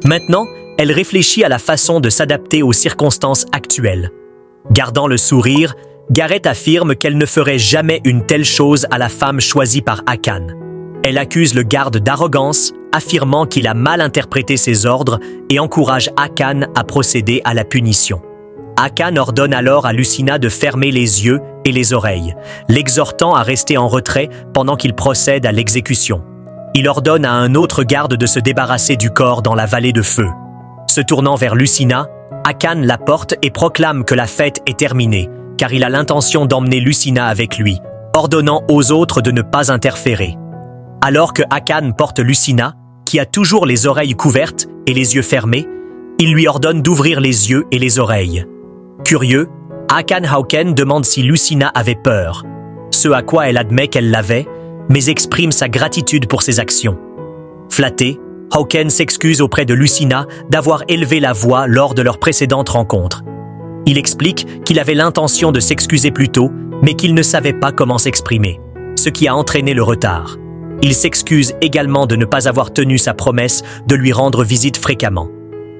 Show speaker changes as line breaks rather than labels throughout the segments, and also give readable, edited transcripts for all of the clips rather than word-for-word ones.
Maintenant, elle réfléchit à la façon de s'adapter aux circonstances actuelles. Gardant le sourire, Gareth affirme qu'elle ne ferait jamais une telle chose à la femme choisie par Akan. Elle accuse le garde d'arrogance, affirmant qu'il a mal interprété ses ordres et encourage Akan à procéder à la punition. Akan ordonne alors à Lucina de fermer les yeux et les oreilles, l'exhortant à rester en retrait pendant qu'il procède à l'exécution. Il ordonne à un autre garde de se débarrasser du corps dans la vallée de feu. Se tournant vers Lucina, Akan la porte et proclame que la fête est terminée, car il a l'intention d'emmener Lucina avec lui, ordonnant aux autres de ne pas interférer. Alors que Akan porte Lucina, qui a toujours les oreilles couvertes et les yeux fermés, il lui ordonne d'ouvrir les yeux et les oreilles. Curieux, Akan Hauken demande si Lucina avait peur, ce à quoi elle admet qu'elle l'avait, mais exprime sa gratitude pour ses actions. Flatté, Hauken s'excuse auprès de Lucina d'avoir élevé la voix lors de leur précédente rencontre. Il explique qu'il avait l'intention de s'excuser plus tôt, mais qu'il ne savait pas comment s'exprimer, ce qui a entraîné le retard. Il s'excuse également de ne pas avoir tenu sa promesse de lui rendre visite fréquemment.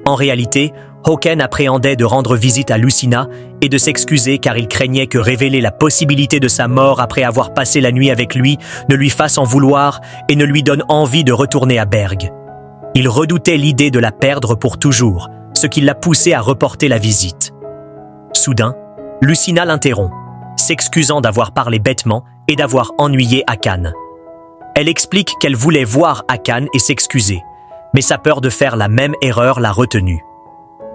En réalité, Hauken appréhendait de rendre visite à Lucina et de s'excuser car il craignait que révéler la possibilité de sa mort après avoir passé la nuit avec lui ne lui fasse en vouloir et ne lui donne envie de retourner à Berg. Il redoutait l'idée de la perdre pour toujours, ce qui l'a poussé à reporter la visite. Soudain, Lucina l'interrompt, s'excusant d'avoir parlé bêtement et d'avoir ennuyé Akan. Elle explique qu'elle voulait voir Akan et s'excuser, mais sa peur de faire la même erreur l'a retenue.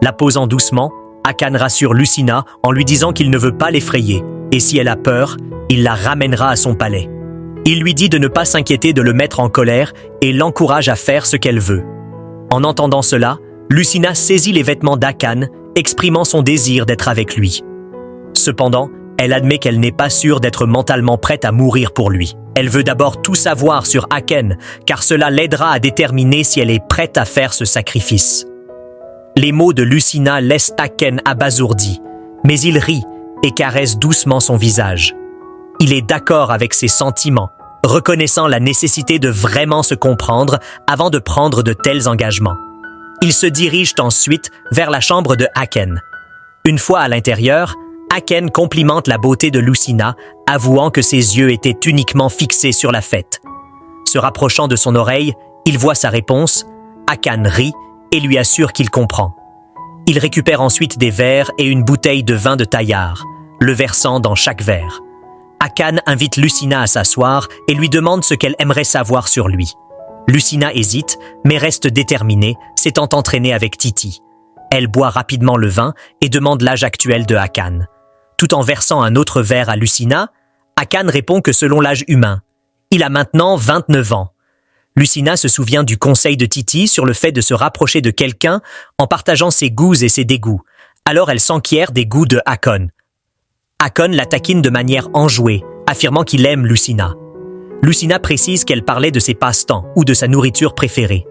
La posant doucement, Akan rassure Lucina en lui disant qu'il ne veut pas l'effrayer, et si elle a peur, il la ramènera à son palais. Il lui dit de ne pas s'inquiéter de le mettre en colère et l'encourage à faire ce qu'elle veut. En entendant cela, Lucina saisit les vêtements d'Akan, exprimant son désir d'être avec lui. Cependant, elle admet qu'elle n'est pas sûre d'être mentalement prête à mourir pour lui. Elle veut d'abord tout savoir sur Akan, car cela l'aidera à déterminer si elle est prête à faire ce sacrifice. Les mots de Lucina laissent Akan abasourdi, mais il rit et caresse doucement son visage. Il est d'accord avec ses sentiments, reconnaissant la nécessité de vraiment se comprendre avant de prendre de tels engagements. Ils se dirigent ensuite vers la chambre de Akan. Une fois à l'intérieur, Akan complimente la beauté de Lucina, avouant que ses yeux étaient uniquement fixés sur la fête. Se rapprochant de son oreille, il voit sa réponse, Akan rit et lui assure qu'il comprend. Il récupère ensuite des verres et une bouteille de vin de Taillard, le versant dans chaque verre. Akan invite Lucina à s'asseoir et lui demande ce qu'elle aimerait savoir sur lui. Lucina hésite, mais reste déterminée, s'étant entraînée avec Titi. Elle boit rapidement le vin et demande l'âge actuel de Akan. Tout en versant un autre verre à Lucina, Akan répond que selon l'âge humain, il a maintenant 29 ans. Lucina se souvient du conseil de Titi sur le fait de se rapprocher de quelqu'un en partageant ses goûts et ses dégoûts. Alors elle s'enquiert des goûts de Akan. Akan la taquine de manière enjouée, affirmant qu'il aime Lucina. Lucina précise qu'elle parlait de ses passe-temps ou de sa nourriture préférée.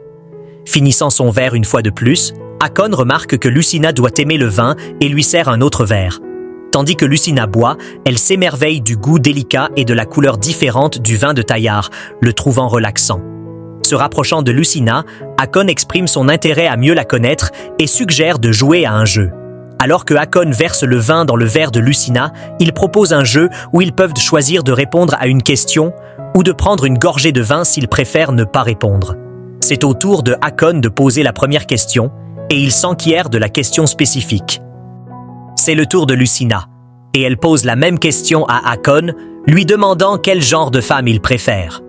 Finissant son verre une fois de plus, Akan remarque que Lucina doit aimer le vin et lui sert un autre verre. Tandis que Lucina boit, elle s'émerveille du goût délicat et de la couleur différente du vin de Taillard, le trouvant relaxant. Se rapprochant de Lucina, Akan exprime son intérêt à mieux la connaître et suggère de jouer à un jeu. Alors que Akan verse le vin dans le verre de Lucina, il propose un jeu où ils peuvent choisir de répondre à une question ou de prendre une gorgée de vin s'ils préfèrent ne pas répondre. C'est au tour de Akan de poser la première question et il s'enquiert de la question spécifique. C'est le tour de Lucina, et elle pose la même question à Akan, lui demandant quel genre de femme il préfère.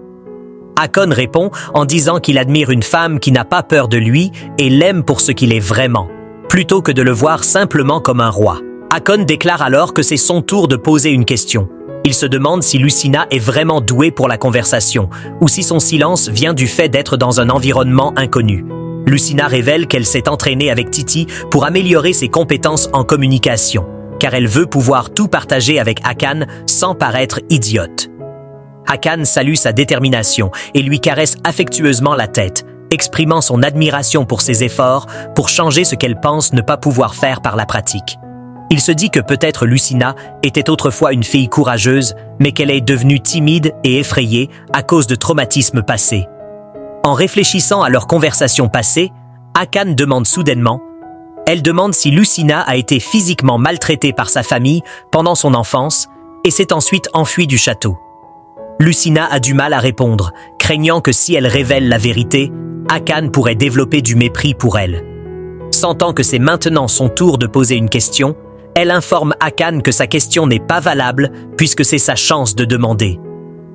Akan répond en disant qu'il admire une femme qui n'a pas peur de lui et l'aime pour ce qu'il est vraiment, plutôt que de le voir simplement comme un roi. Akan déclare alors que c'est son tour de poser une question. Il se demande si Lucina est vraiment douée pour la conversation, ou si son silence vient du fait d'être dans un environnement inconnu. Lucina révèle qu'elle s'est entraînée avec Titi pour améliorer ses compétences en communication, car elle veut pouvoir tout partager avec Akan sans paraître idiote. Akan salue sa détermination et lui caresse affectueusement la tête, exprimant son admiration pour ses efforts pour changer ce qu'elle pense ne pas pouvoir faire par la pratique. Il se dit que peut-être Lucina était autrefois une fille courageuse, mais qu'elle est devenue timide et effrayée à cause de traumatismes passés. En réfléchissant à leur conversation passée, Hakan demande soudainement. Elle demande si Lucina a été physiquement maltraitée par sa famille pendant son enfance et s'est ensuite enfuie du château. Lucina a du mal à répondre, craignant que si elle révèle la vérité, Hakan pourrait développer du mépris pour elle. Sentant que c'est maintenant son tour de poser une question, elle informe Hakan que sa question n'est pas valable puisque c'est sa chance de demander.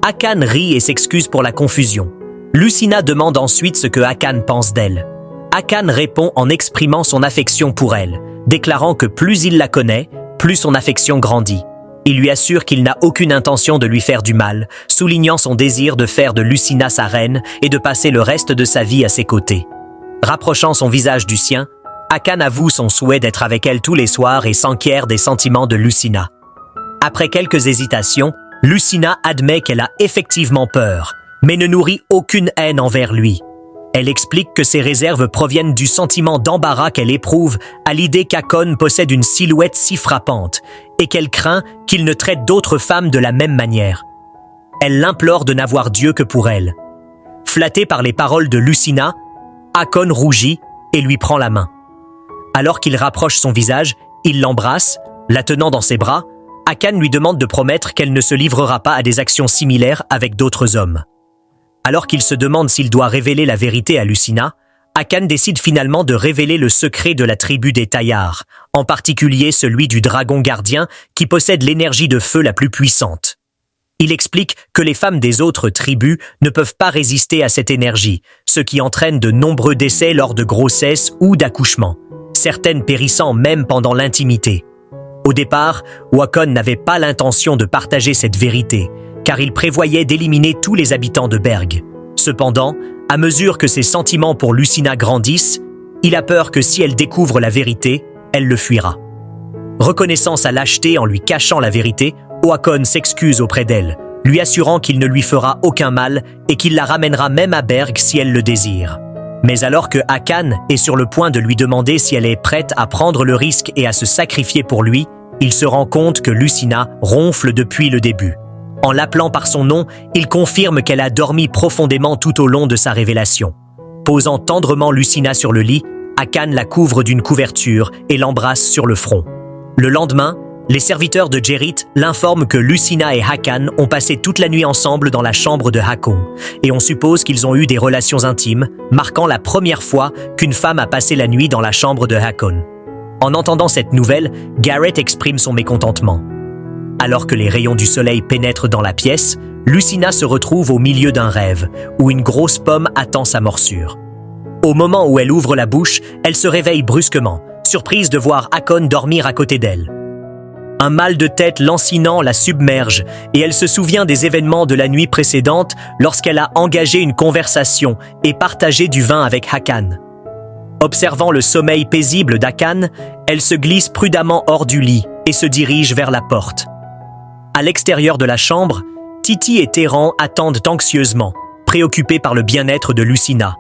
Hakan rit et s'excuse pour la confusion. Lucina demande ensuite ce que Hakan pense d'elle. Hakan répond en exprimant son affection pour elle, déclarant que plus il la connaît, plus son affection grandit. Il lui assure qu'il n'a aucune intention de lui faire du mal, soulignant son désir de faire de Lucina sa reine et de passer le reste de sa vie à ses côtés. Rapprochant son visage du sien, Hakan avoue son souhait d'être avec elle tous les soirs et s'enquiert des sentiments de Lucina. Après quelques hésitations, Lucina admet qu'elle a effectivement peur, mais ne nourrit aucune haine envers lui. Elle explique que ses réserves proviennent du sentiment d'embarras qu'elle éprouve à l'idée qu'Hakon possède une silhouette si frappante et qu'elle craint qu'il ne traite d'autres femmes de la même manière. Elle l'implore de n'avoir Dieu que pour elle. Flatté par les paroles de Lucina, Hakon rougit et lui prend la main. Alors qu'il rapproche son visage, il l'embrasse, la tenant dans ses bras. Hakan lui demande de promettre qu'elle ne se livrera pas à des actions similaires avec d'autres hommes. Alors qu'il se demande s'il doit révéler la vérité à Lucina, Hakan décide finalement de révéler le secret de la tribu des Taillards, en particulier celui du dragon gardien qui possède l'énergie de feu la plus puissante. Il explique que les femmes des autres tribus ne peuvent pas résister à cette énergie, ce qui entraîne de nombreux décès lors de grossesse ou d'accouchement, certaines périssant même pendant l'intimité. Au départ, Haakon n'avait pas l'intention de partager cette vérité, car il prévoyait d'éliminer tous les habitants de Berg. Cependant, à mesure que ses sentiments pour Lucina grandissent, il a peur que si elle découvre la vérité, elle le fuira. Reconnaissant sa lâcheté en lui cachant la vérité, Haakon s'excuse auprès d'elle, lui assurant qu'il ne lui fera aucun mal et qu'il la ramènera même à Berg si elle le désire. Mais alors que Hakan est sur le point de lui demander si elle est prête à prendre le risque et à se sacrifier pour lui, il se rend compte que Lucina ronfle depuis le début. En l'appelant par son nom, il confirme qu'elle a dormi profondément tout au long de sa révélation. Posant tendrement Lucina sur le lit, Hakan la couvre d'une couverture et l'embrasse sur le front. Le lendemain, les serviteurs de Jerrit l'informent que Lucina et Hakan ont passé toute la nuit ensemble dans la chambre de Hakon, et on suppose qu'ils ont eu des relations intimes, marquant la première fois qu'une femme a passé la nuit dans la chambre de Hakon. En entendant cette nouvelle, Gareth exprime son mécontentement. Alors que les rayons du soleil pénètrent dans la pièce, Lucina se retrouve au milieu d'un rêve, où une grosse pomme attend sa morsure. Au moment où elle ouvre la bouche, elle se réveille brusquement, surprise de voir Hakon dormir à côté d'elle. Un mal de tête lancinant la submerge, et elle se souvient des événements de la nuit précédente lorsqu'elle a engagé une conversation et partagé du vin avec Hakan. Observant le sommeil paisible d'Hakan, elle se glisse prudemment hors du lit et se dirige vers la porte. À l'extérieur de la chambre, Titi et Terran attendent anxieusement, préoccupés par le bien-être de Lucina.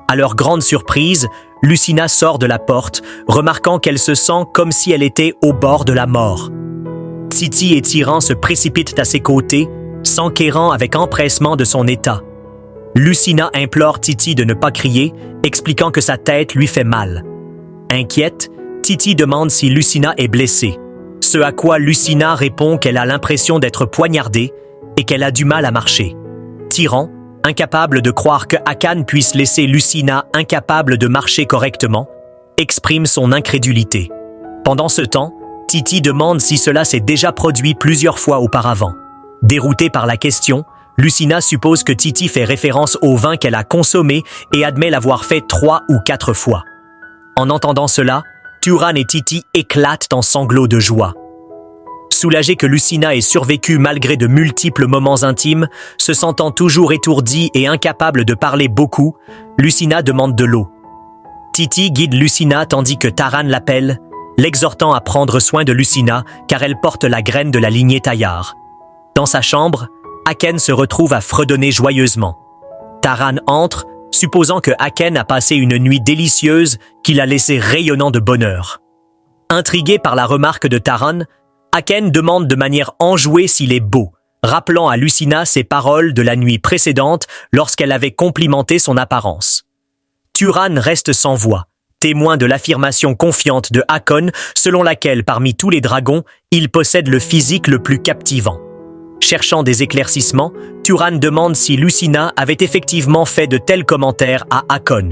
À leur grande surprise, Lucina sort de la porte, remarquant qu'elle se sent comme si elle était au bord de la mort. Titi et Tyran se précipitent à ses côtés, s'enquérant avec empressement de son état. Lucina implore Titi de ne pas crier, expliquant que sa tête lui fait mal. Inquiète, Titi demande si Lucina est blessée. Ce à quoi Lucina répond qu'elle a l'impression d'être poignardée et qu'elle a du mal à marcher. Tyran, incapable de croire que Hakan puisse laisser Lucina incapable de marcher correctement, exprime son incrédulité. Pendant ce temps, Titi demande si cela s'est déjà produit plusieurs fois auparavant. Déroutée par la question, Lucina suppose que Titi fait référence au vin qu'elle a consommé et admet l'avoir fait 3 ou 4 fois. En entendant cela, Turan et Titi éclatent en sanglots de joie. Soulagée que Lucina ait survécu malgré de multiples moments intimes, se sentant toujours étourdie et incapable de parler beaucoup, Lucina demande de l'eau. Titi guide Lucina tandis que Taran l'appelle, l'exhortant à prendre soin de Lucina car elle porte la graine de la lignée Taillard. Dans sa chambre, Hakan se retrouve à fredonner joyeusement. Taran entre, supposant que Hakan a passé une nuit délicieuse qui l'a laissé rayonnant de bonheur. Intrigué par la remarque de Taran, Hakan demande de manière enjouée s'il est beau, rappelant à Lucina ses paroles de la nuit précédente lorsqu'elle avait complimenté son apparence. Turan reste sans voix, témoin de l'affirmation confiante de Hakon selon laquelle parmi tous les dragons, il possède le physique le plus captivant. Cherchant des éclaircissements, Turan demande si Lucina avait effectivement fait de tels commentaires à Hakon.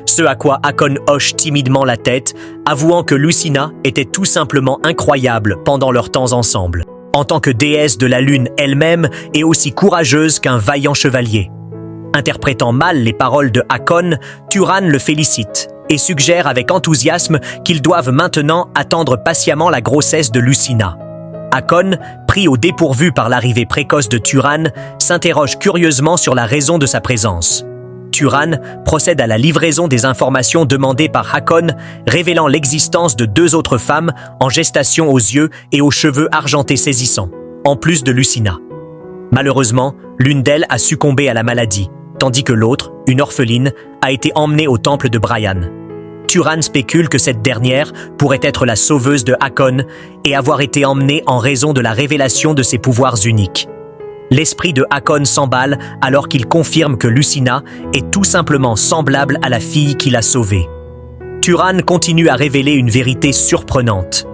Ce à quoi Hakon hoche timidement la tête, avouant que Lucina était tout simplement incroyable pendant leurs temps ensemble. En tant que déesse de la lune elle-même et aussi courageuse qu'un vaillant chevalier. Interprétant mal les paroles de Hakon, Turan le félicite et suggère avec enthousiasme qu'ils doivent maintenant attendre patiemment la grossesse de Lucina. Hakon, pris au dépourvu par l'arrivée précoce de Turan, s'interroge curieusement sur la raison de sa présence. Turan procède à la livraison des informations demandées par Hakon, révélant l'existence de 2 autres femmes en gestation aux yeux et aux cheveux argentés saisissants, en plus de Lucina. Malheureusement, l'une d'elles a succombé à la maladie, tandis que l'autre, une orpheline, a été emmenée au temple de Brian. Turan spécule que cette dernière pourrait être la sauveuse de Hakon et avoir été emmenée en raison de la révélation de ses pouvoirs uniques. L'esprit de Hakon s'emballe alors qu'il confirme que Lucina est tout simplement semblable à la fille qu'il a sauvée. Turan continue à révéler une vérité surprenante.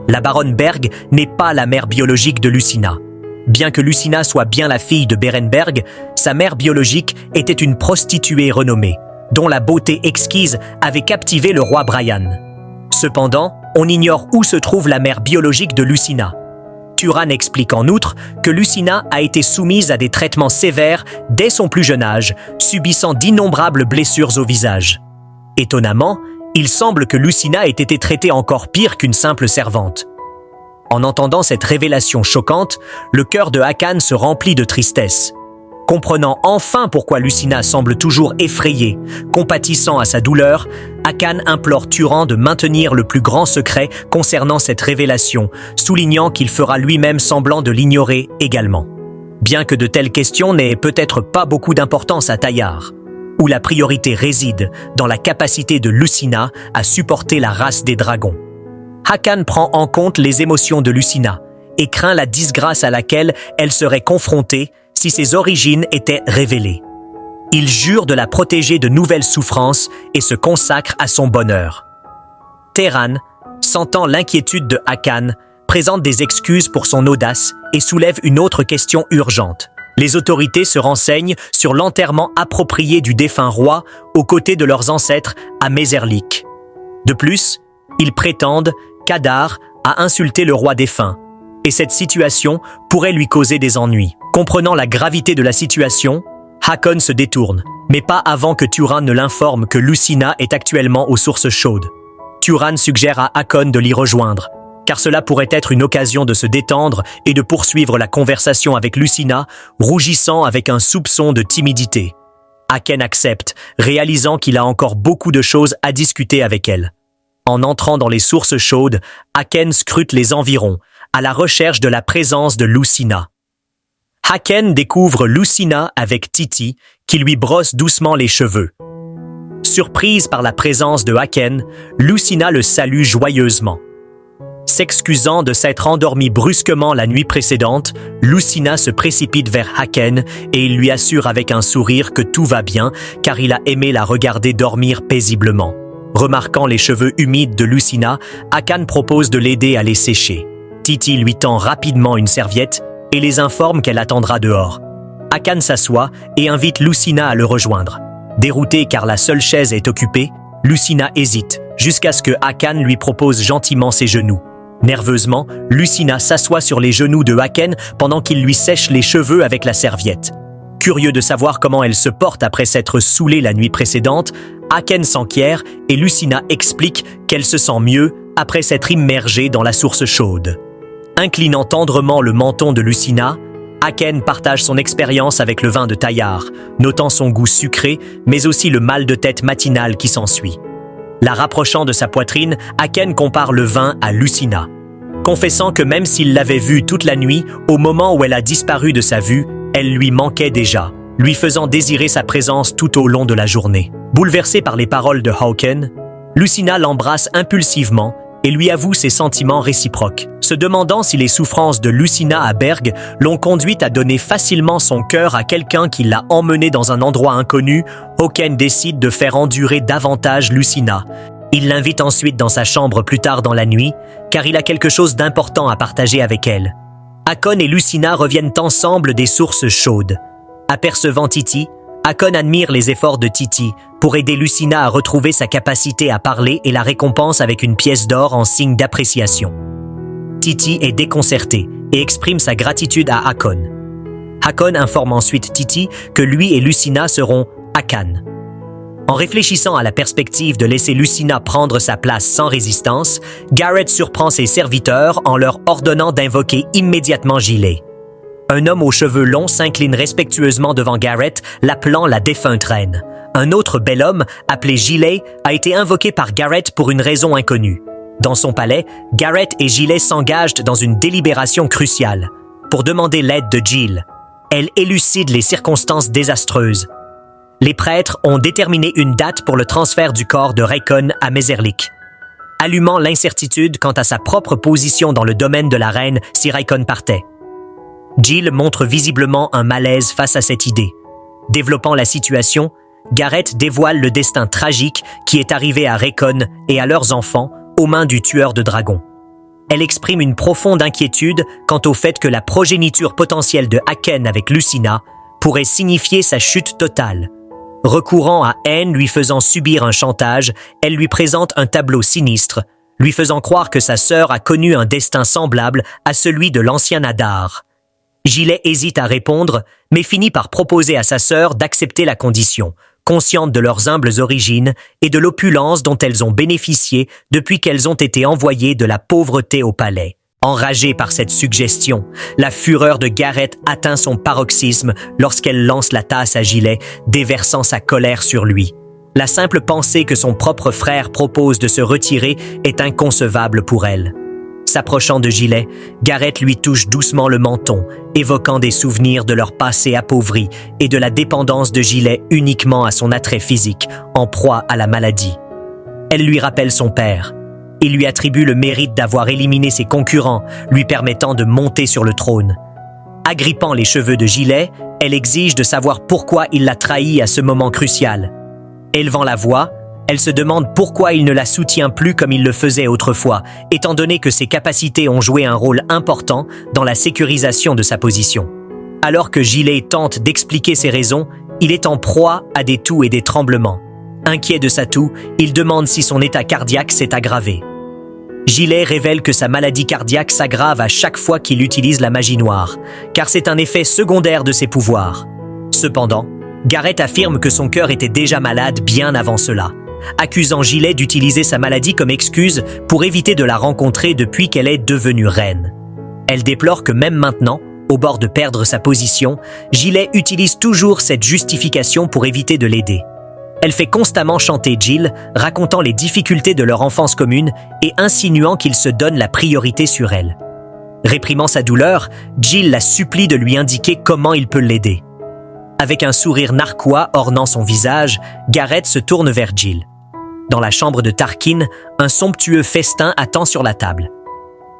La baronne Berg n'est pas la mère biologique de Lucina. Bien que Lucina soit bien la fille de Berenberg, sa mère biologique était une prostituée renommée, dont la beauté exquise avait captivé le roi Brian. Cependant, on ignore où se trouve la mère biologique de Lucina. Turan explique en outre que Lucina a été soumise à des traitements sévères dès son plus jeune âge, subissant d'innombrables blessures au visage. Étonnamment, il semble que Lucina ait été traitée encore pire qu'une simple servante. En entendant cette révélation choquante, le cœur de Hakon se remplit de tristesse. Comprenant enfin pourquoi Lucina semble toujours effrayée, compatissant à sa douleur, Hakon implore Turan de maintenir le plus grand secret concernant cette révélation, soulignant qu'il fera lui-même semblant de l'ignorer également. Bien que de telles questions n'aient peut-être pas beaucoup d'importance à Taillard, où la priorité réside dans la capacité de Lucina à supporter la race des dragons. Hakon prend en compte les émotions de Lucina et craint la disgrâce à laquelle elle serait confrontée si ses origines étaient révélées. Il jure de la protéger de nouvelles souffrances et se consacre à son bonheur. Teran, sentant l'inquiétude de Hakon, présente des excuses pour son audace et soulève une autre question urgente. Les autorités se renseignent sur l'enterrement approprié du défunt roi aux côtés de leurs ancêtres à Mézerlik. De plus, ils prétendent qu'Adar a insulté le roi défunt, et cette situation pourrait lui causer des ennuis. Comprenant la gravité de la situation, Hakon se détourne, mais pas avant que Turan ne l'informe que Lucina est actuellement aux sources chaudes. Turan suggère à Hakon de l'y rejoindre, car cela pourrait être une occasion de se détendre et de poursuivre la conversation avec Lucina, rougissant avec un soupçon de timidité. Hakon accepte, réalisant qu'il a encore beaucoup de choses à discuter avec elle. En entrant dans les sources chaudes, Hakon scrute les environs, à la recherche de la présence de Lucina. Hakon découvre Lucina avec Titi, qui lui brosse doucement les cheveux. Surprise par la présence de Hakon, Lucina le salue joyeusement. S'excusant de s'être endormie brusquement la nuit précédente, Lucina se précipite vers Hakon et il lui assure avec un sourire que tout va bien car il a aimé la regarder dormir paisiblement. Remarquant les cheveux humides de Lucina, Hakon propose de l'aider à les sécher. Titi lui tend rapidement une serviette et les informe qu'elle attendra dehors. Hakon s'assoit et invite Lucina à le rejoindre. Déroutée car la seule chaise est occupée, Lucina hésite jusqu'à ce que Hakon lui propose gentiment ses genoux. Nerveusement, Lucina s'assoit sur les genoux de Hakon pendant qu'il lui sèche les cheveux avec la serviette. Curieux de savoir comment elle se porte après s'être saoulée la nuit précédente, Hakon s'enquiert et Lucina explique qu'elle se sent mieux après s'être immergée dans la source chaude. Inclinant tendrement le menton de Lucina, Hakon partage son expérience avec le vin de Taillard, notant son goût sucré, mais aussi le mal de tête matinal qui s'ensuit. La rapprochant de sa poitrine, Hakon compare le vin à Lucina, confessant que même s'il l'avait vue toute la nuit, au moment où elle a disparu de sa vue, elle lui manquait déjà, lui faisant désirer sa présence tout au long de la journée. Bouleversée par les paroles de Hakon, Lucina l'embrasse impulsivement et lui avoue ses sentiments réciproques. Se demandant si les souffrances de Lucina à Berg l'ont conduite à donner facilement son cœur à quelqu'un qui l'a emmené dans un endroit inconnu, Håkan décide de faire endurer davantage Lucina. Il l'invite ensuite dans sa chambre plus tard dans la nuit, car il a quelque chose d'important à partager avec elle. Håkan et Lucina reviennent ensemble des sources chaudes. Apercevant Titi, Håkan admire les efforts de Titi pour aider Lucina à retrouver sa capacité à parler et la récompense avec une pièce d'or en signe d'appréciation. Titi est déconcerté et exprime sa gratitude à Håkan. Håkan informe ensuite Titi que lui et Lucina seront Håkan. En réfléchissant à la perspective de laisser Lucina prendre sa place sans résistance, Garrett surprend ses serviteurs en leur ordonnant d'invoquer immédiatement Gilet. Un homme aux cheveux longs s'incline respectueusement devant Garrett, l'appelant la défunte reine. Un autre bel homme, appelé Gilet, a été invoqué par Garrett pour une raison inconnue. Dans son palais, Garrett et Gilet s'engagent dans une délibération cruciale pour demander l'aide de Jill. Elle élucide les circonstances désastreuses. Les prêtres ont déterminé une date pour le transfert du corps de Raikön à Meserlik, allumant l'incertitude quant à sa propre position dans le domaine de la reine si Raikön partait. Jill montre visiblement un malaise face à cette idée. Développant la situation, Garrett dévoile le destin tragique qui est arrivé à Raikön et à leurs enfants aux mains du tueur de dragons. Elle exprime une profonde inquiétude quant au fait que la progéniture potentielle de Håkan avec Lucina pourrait signifier sa chute totale. Recourant à Haine lui faisant subir un chantage, elle lui présente un tableau sinistre, lui faisant croire que sa sœur a connu un destin semblable à celui de l'ancien Adar. Gilet hésite à répondre, mais finit par proposer à sa sœur d'accepter la condition, consciente de leurs humbles origines et de l'opulence dont elles ont bénéficié depuis qu'elles ont été envoyées de la pauvreté au palais. Enragée par cette suggestion, la fureur de Garrett atteint son paroxysme lorsqu'elle lance la tasse à Gilet, déversant sa colère sur lui. La simple pensée que son propre frère propose de se retirer est inconcevable pour elle. S'approchant de Gilet, Garrett lui touche doucement le menton, évoquant des souvenirs de leur passé appauvri et de la dépendance de Gilet uniquement à son attrait physique, en proie à la maladie. Elle lui rappelle son père. Il lui attribue le mérite d'avoir éliminé ses concurrents, lui permettant de monter sur le trône. Agrippant les cheveux de Gilet, elle exige de savoir pourquoi il l'a trahi à ce moment crucial. Élevant la voix, elle se demande pourquoi il ne la soutient plus comme il le faisait autrefois, étant donné que ses capacités ont joué un rôle important dans la sécurisation de sa position. Alors que Gilet tente d'expliquer ses raisons, il est en proie à des toux et des tremblements. Inquiet de sa toux, il demande si son état cardiaque s'est aggravé. Gilet révèle que sa maladie cardiaque s'aggrave à chaque fois qu'il utilise la magie noire, car c'est un effet secondaire de ses pouvoirs. Cependant, Garrett affirme que son cœur était déjà malade bien avant cela, accusant Gilet d'utiliser sa maladie comme excuse pour éviter de la rencontrer depuis qu'elle est devenue reine. Elle déplore que même maintenant, au bord de perdre sa position, Gilet utilise toujours cette justification pour éviter de l'aider. Elle fait constamment chanter Jill, racontant les difficultés de leur enfance commune et insinuant qu'il se donne la priorité sur elle. Réprimant sa douleur, Jill la supplie de lui indiquer comment il peut l'aider. Avec un sourire narquois ornant son visage, Garrett se tourne vers Jill. Dans la chambre de Tarkin, un somptueux festin attend sur la table.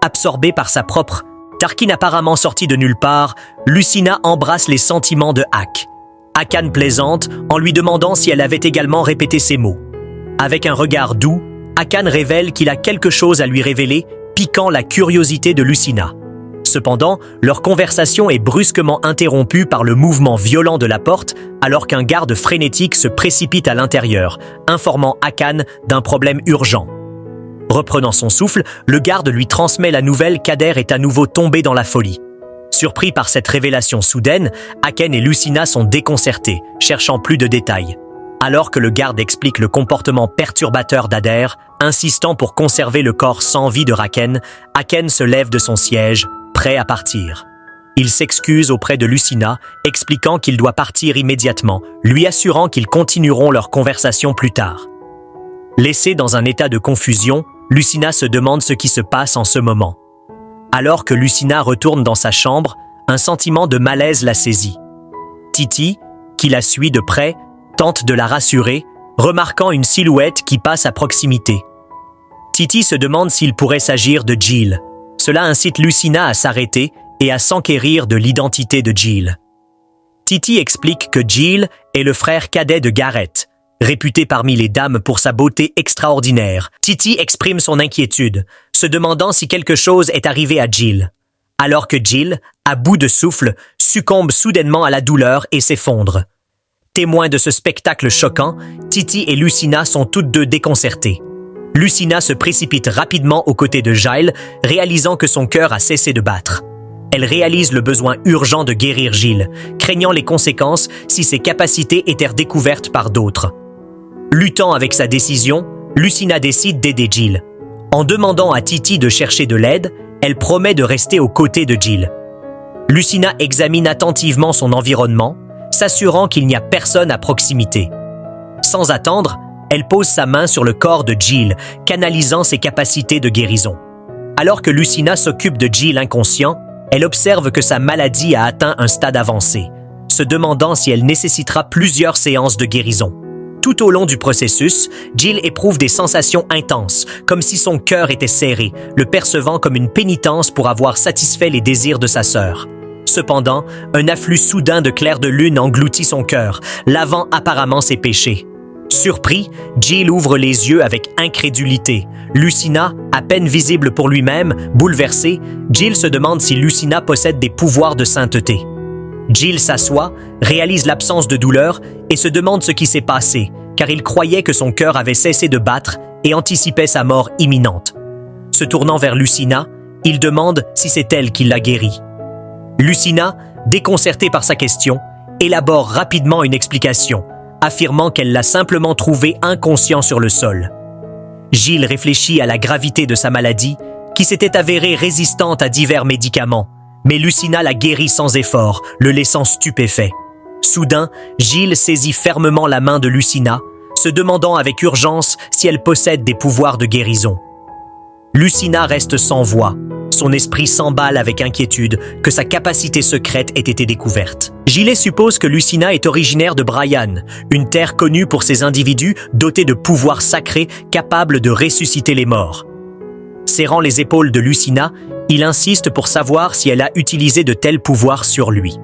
Absorbée par sa propre Tarkin apparemment sorti de nulle part, Lucina embrasse les sentiments de Hak. Håkan plaisante en lui demandant si elle avait également répété ces mots. Avec un regard doux, Håkan révèle qu'il a quelque chose à lui révéler, piquant la curiosité de Lucina. Cependant, leur conversation est brusquement interrompue par le mouvement violent de la porte alors qu'un garde frénétique se précipite à l'intérieur, informant Håkan d'un problème urgent. Reprenant son souffle, le garde lui transmet la nouvelle qu'Ader est à nouveau tombé dans la folie. Surpris par cette révélation soudaine, Håkan et Lucina sont déconcertés, cherchant plus de détails. Alors que le garde explique le comportement perturbateur d'Ader, insistant pour conserver le corps sans vie de Raken, Håkan se lève de son siège, prêt à partir. Il s'excuse auprès de Lucina, expliquant qu'il doit partir immédiatement, lui assurant qu'ils continueront leur conversation plus tard. Laissée dans un état de confusion, Lucina se demande ce qui se passe en ce moment. Alors que Lucina retourne dans sa chambre, un sentiment de malaise la saisit. Titi, qui la suit de près, tente de la rassurer, remarquant une silhouette qui passe à proximité. Titi se demande s'il pourrait s'agir de Jill. Cela incite Lucina à s'arrêter et à s'enquérir de l'identité de Jill. Titi explique que Jill est le frère cadet de Gareth, réputé parmi les dames pour sa beauté extraordinaire. Titi exprime son inquiétude, se demandant si quelque chose est arrivé à Jill. Alors que Jill, à bout de souffle, succombe soudainement à la douleur et s'effondre. Témoins de ce spectacle choquant, Titi et Lucina sont toutes deux déconcertées. Lucina se précipite rapidement aux côtés de Giles, réalisant que son cœur a cessé de battre. Elle réalise le besoin urgent de guérir Jill, craignant les conséquences si ses capacités étaient découvertes par d'autres. Luttant avec sa décision, Lucina décide d'aider Jill. En demandant à Titi de chercher de l'aide, elle promet de rester aux côtés de Jill. Lucina examine attentivement son environnement, s'assurant qu'il n'y a personne à proximité. Sans attendre, elle pose sa main sur le corps de Jill, canalisant ses capacités de guérison. Alors que Lucina s'occupe de Jill inconscient, elle observe que sa maladie a atteint un stade avancé, se demandant si elle nécessitera plusieurs séances de guérison. Tout au long du processus, Jill éprouve des sensations intenses, comme si son cœur était serré, le percevant comme une pénitence pour avoir satisfait les désirs de sa sœur. Cependant, un afflux soudain de clair de lune engloutit son cœur, lavant apparemment ses péchés. Surpris, Jill ouvre les yeux avec incrédulité. Lucina, à peine visible pour lui-même, bouleversée, Jill se demande si Lucina possède des pouvoirs de sainteté. Jill s'assoit, réalise l'absence de douleur et se demande ce qui s'est passé, car il croyait que son cœur avait cessé de battre et anticipait sa mort imminente. Se tournant vers Lucina, il demande si c'est elle qui l'a guéri. Lucina, déconcertée par sa question, élabore rapidement une explication, affirmant qu'elle l'a simplement trouvé inconscient sur le sol. Jill réfléchit à la gravité de sa maladie, qui s'était avérée résistante à divers médicaments, mais Lucina la guérit sans effort, le laissant stupéfait. Soudain, Jill saisit fermement la main de Lucina, se demandant avec urgence si elle possède des pouvoirs de guérison. Lucina reste sans voix. Son esprit s'emballe avec inquiétude que sa capacité secrète ait été découverte. Gilet suppose que Lucina est originaire de Brian, une terre connue pour ses individus dotés de pouvoirs sacrés capables de ressusciter les morts. Serrant les épaules de Lucina, il insiste pour savoir si elle a utilisé de tels pouvoirs sur lui.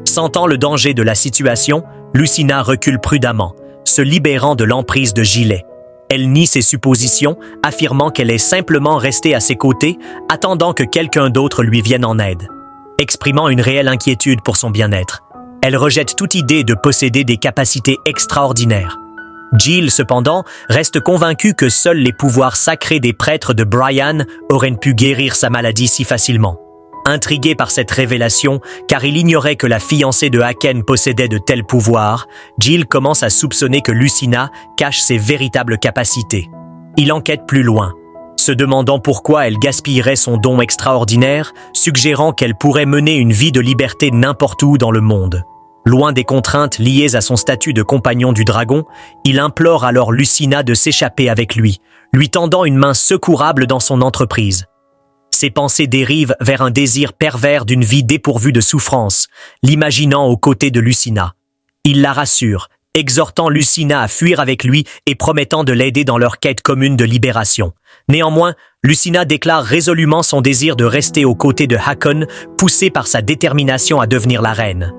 Sentant le danger de la situation, Lucina recule prudemment, se libérant de l'emprise de Gilet. Elle nie ses suppositions, affirmant qu'elle est simplement restée à ses côtés, attendant que quelqu'un d'autre lui vienne en aide. Exprimant une réelle inquiétude pour son bien-être, elle rejette toute idée de posséder des capacités extraordinaires. Jill, cependant, reste convaincue que seuls les pouvoirs sacrés des prêtres de Brian auraient pu guérir sa maladie si facilement. Intrigué par cette révélation, car il ignorait que la fiancée de Haken possédait de tels pouvoirs, Jill commence à soupçonner que Lucina cache ses véritables capacités. Il enquête plus loin, se demandant pourquoi elle gaspillerait son don extraordinaire, suggérant qu'elle pourrait mener une vie de liberté n'importe où dans le monde. Loin des contraintes liées à son statut de compagnon du dragon, il implore alors Lucina de s'échapper avec lui, lui tendant une main secourable dans son entreprise. Ses pensées dérivent vers un désir pervers d'une vie dépourvue de souffrance, l'imaginant aux côtés de Lucina. Il la rassure, exhortant Lucina à fuir avec lui et promettant de l'aider dans leur quête commune de libération. Néanmoins, Lucina déclare résolument son désir de rester aux côtés de Hakon, poussée par sa détermination à devenir la reine.